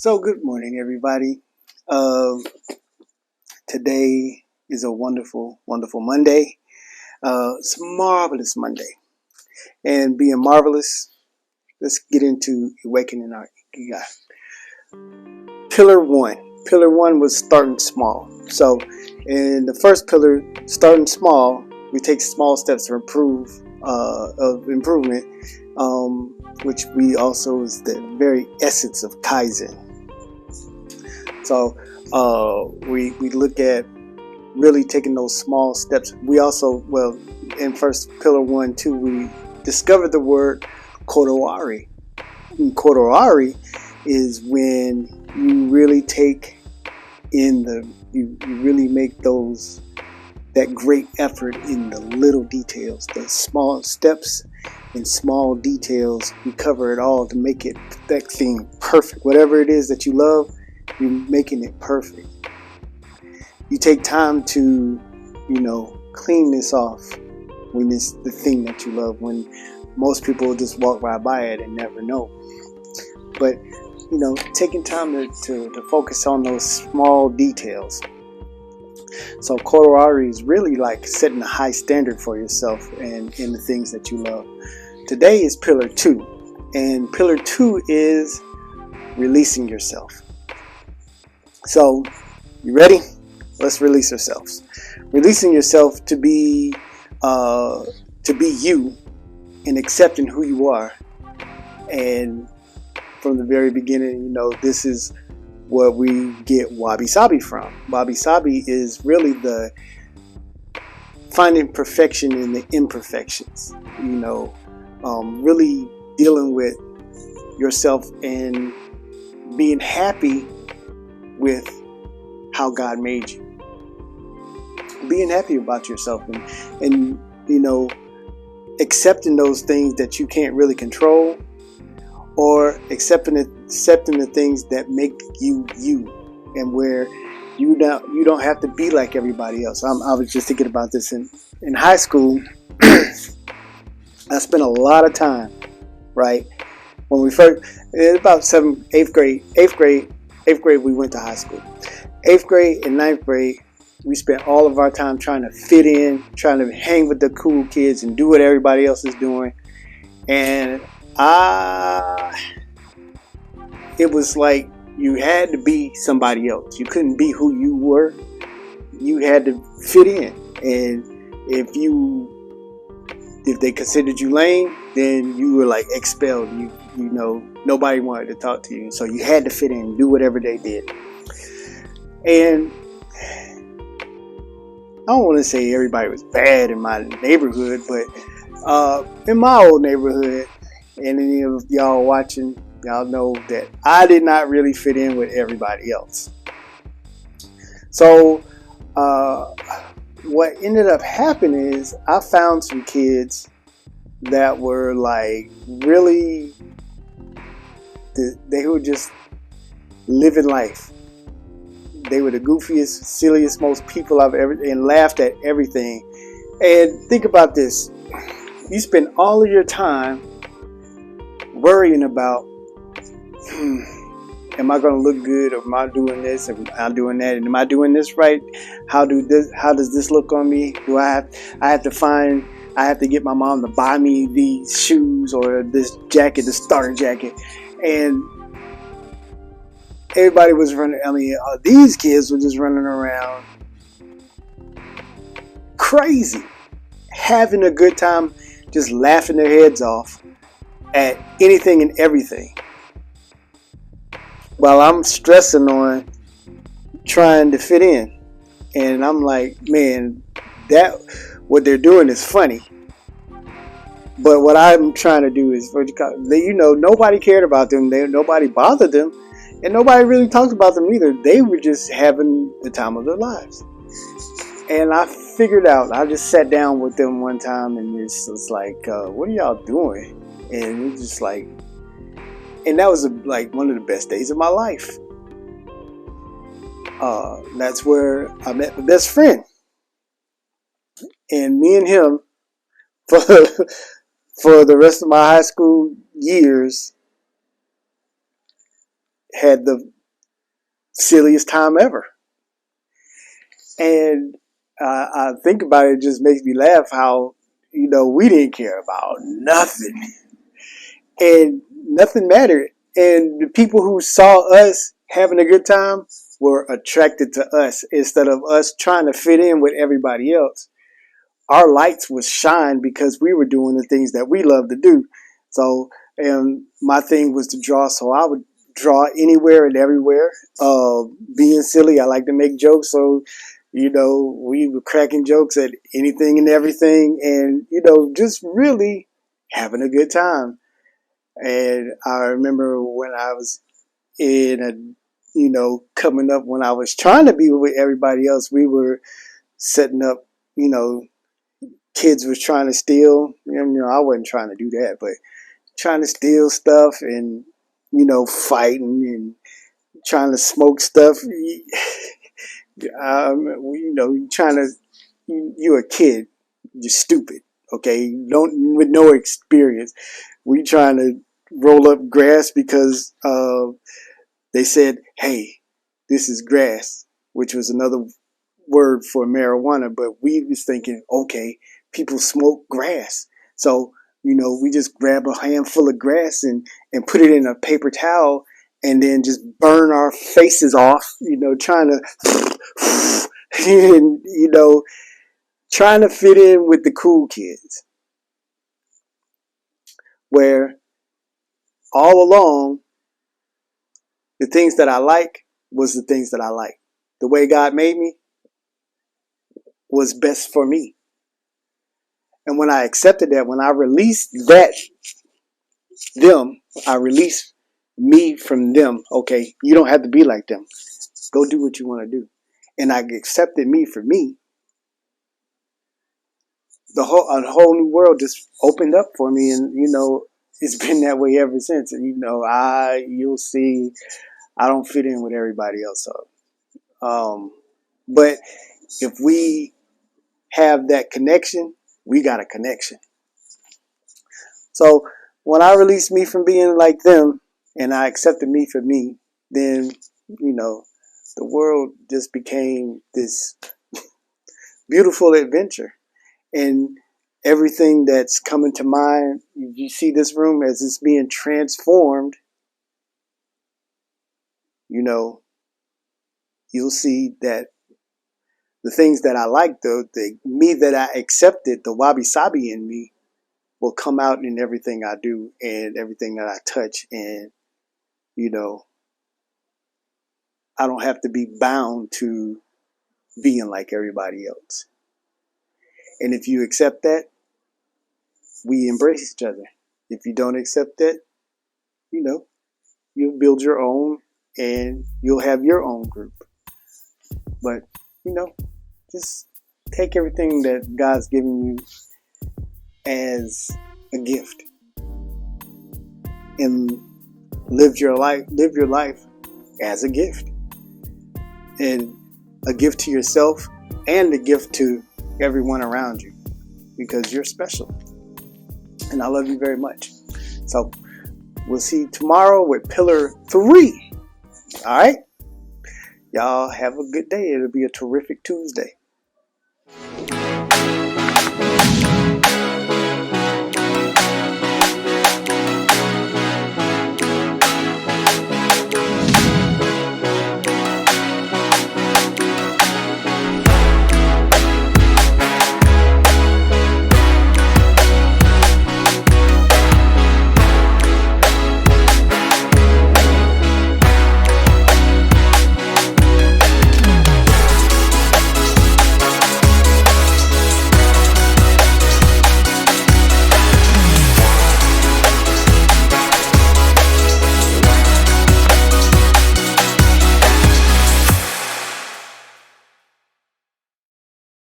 So good morning, everybody. Um, Today is a wonderful, wonderful Monday. It's a marvelous Monday, and being marvelous, let's get into awakening our Ikigai. Pillar one. Pillar one was starting small. So, in the first pillar, starting small, we take small steps to improvement, which we also is the very essence of kaizen. So we look at really taking those small steps. We also, in first pillar 1, 2, we discovered the word Kodawari. And Kodawari is when you really take you really make that great effort in the little details, the small steps and small details. We cover it all to make that thing perfect. Whatever it is that you love, you're making it perfect. You take time to, clean this off when it's the thing that you love, when most people just walk right by it and never know. But, taking time to focus on those small details. So Kodawari is really like setting a high standard for yourself and in the things that you love. Today is pillar 2. And pillar 2 is releasing yourself. So, you ready? Let's release ourselves. Releasing yourself to be you and accepting who you are. And from the very beginning, this is what we get Wabi Sabi from. Wabi Sabi is really the finding perfection in the imperfections. Really dealing with yourself and being happy with how God made you. Being happy about yourself and accepting those things that you can't really control, or accepting the things that make you and where you don't have to be like everybody else. I was just thinking about this in high school. I spent a lot of time, right? When we first, about 8th grade, we went to high school. 8th grade and 9th grade, we spent all of our time trying to fit in, trying to hang with the cool kids and do what everybody else is doing. And it was like you had to be somebody else. You couldn't be who you were. You had to fit in. And if they considered you lame, then you were like expelled. Nobody wanted to talk to you. So you had to fit in and do whatever they did. And I don't want to say everybody was bad in my neighborhood, but in my old neighborhood, and any of y'all watching, y'all know that I did not really fit in with everybody else. So what ended up happening is I found some kids that were like really, they were just living life. They were the goofiest, silliest, most people I've ever, and laughed at everything. And think about this. You spend all of your time worrying about, am I going to look good? Or am I doing this? Am I doing that? And am I doing this right? How does this look on me? I have to get my mom to buy me these shoes or this jacket, the starter jacket. And everybody was running. These kids were just running around crazy, having a good time, just laughing their heads off at anything and everything, while I'm stressing on trying to fit in. And I'm like, man, what they're doing is funny. But what I'm trying to do is, nobody cared about them. Nobody bothered them. And nobody really talked about them either. They were just having the time of their lives. And I figured out, I just sat down with them one time and it's like, what are y'all doing? And it was just like, and that was like one of the best days of my life. That's where I met my best friend. And me and him, for the rest of my high school years, had the silliest time ever. And I think about it, it just makes me laugh how, we didn't care about nothing. And nothing mattered. And the people who saw us having a good time were attracted to us instead of us trying to fit in with everybody else. Our lights would shine because we were doing the things that we love to do. So, and my thing was to draw, so I would draw anywhere and everywhere. Being silly, I like to make jokes, so we were cracking jokes at anything and everything, and just really having a good time. And I remember when I was in coming up, when I was trying to be with everybody else, we were setting up, kids was trying to steal. I wasn't trying to do that, but trying to steal stuff and, fighting and trying to smoke stuff. Trying to, you're a kid, you're stupid, okay? With no experience. We trying to roll up grass because they said, hey, this is grass, which was another word for marijuana, but we was thinking, okay, people smoke grass. So, we just grab a handful of grass and put it in a paper towel and then just burn our faces off, trying to, and, trying to fit in with the cool kids. Where all along, the things that I like was the things that I like. The way God made me was best for me. And when I accepted that, when I released I released me from them. Okay, you don't have to be like them. Go do what you want to do. And I accepted me for me. A whole new world just opened up for me, and it's been that way ever since. And you'll see, I don't fit in with everybody else. But if we have that connection, we got a connection. So when I released me from being like them and I accepted me for me, then, the world just became this beautiful adventure. And everything that's coming to mind, you see this room as it's being transformed, you'll see that the things that I like, the me that I accepted, the Wabi Sabi in me, will come out in everything I do and everything that I touch. And, I don't have to be bound to being like everybody else. And if you accept that, we embrace each other. If you don't accept that, you'll build your own and you'll have your own group. But, just take everything that God's given you as a gift and live your life as a gift, and a gift to yourself and a gift to everyone around you, because you're special and I love you very much. So we'll see you tomorrow with pillar 3. All right, y'all have a good day. It'll be a terrific Tuesday.